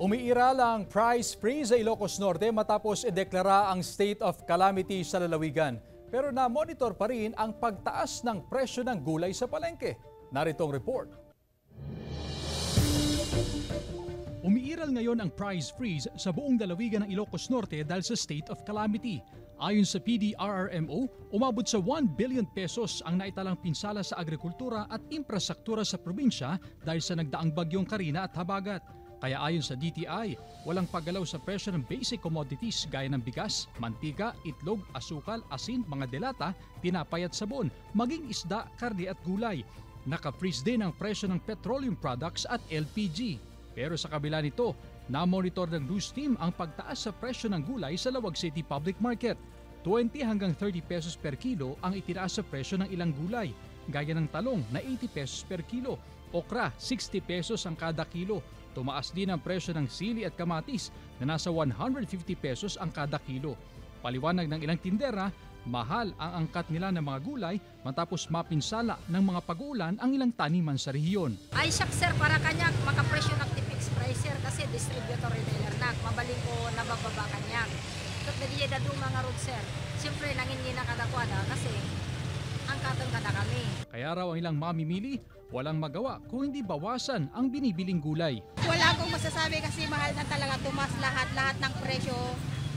Umiiral ang price freeze sa Ilocos Norte matapos ideklara ang state of calamity sa lalawigan. Pero na-monitor pa rin ang pagtaas ng presyo ng gulay sa palengke. Narito ang report. Umiiral ngayon ang price freeze sa buong lalawigan ng Ilocos Norte dahil sa state of calamity. Ayon sa PDRRMO, umabot sa 1 billion pesos ang naitalang pinsala sa agrikultura at infrastruktura sa probinsya dahil sa nagdaang bagyong Karina at Habagat. Kaya ayon sa DTI, walang paggalaw sa presyo ng basic commodities gaya ng bigas, mantika, itlog, asukal, asin, mga delata, tinapay at sabon, maging isda, karne at gulay. Naka-freeze din ang presyo ng petroleum products at LPG. Pero sa kabila nito, na-monitor ng news team ang pagtaas sa presyo ng gulay sa Lawag City Public Market. 20 hanggang 30 pesos per kilo ang itinaas sa presyo ng ilang gulay, gaya ng talong na 80 pesos per kilo, okra 60 pesos ang kada kilo. Tumaas din ang presyo ng sili at kamatis na nasa 150 pesos ang kada kilo. Paliwanag ng ilang tindera, mahal ang angkat nila ng mga gulay matapos mapinsala ng mga pag-uulan ang ilang taniman sa rehiyon. Ay siyak sir, para kanya makapresyo ng tipix price sir kasi distributor retailer na mabaling ko nabababa kanya. Kat na diya dadong mga road sir. Siyempre nangin na kadakwa na kasi angkatan kada kami. Kaya raw ang ilang mamimili, walang magawa kung hindi bawasan ang binibiling gulay. Wala akong masasabi kasi mahal na talaga, tumaas lahat ng presyo,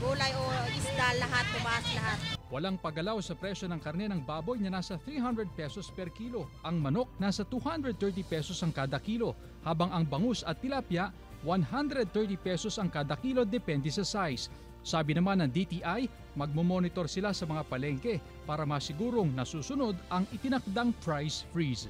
gulay o isda, lahat tumaas lahat. Walang paggalaw sa presyo ng karne ng baboy na nasa 300 pesos per kilo. Ang manok nasa 230 pesos ang kada kilo, habang ang bangus at tilapia 130 pesos ang kada kilo depende sa size. Sabi naman ng DTI, magmomonitor sila sa mga palengke para masigurong nasusunod ang itinakdang price freeze.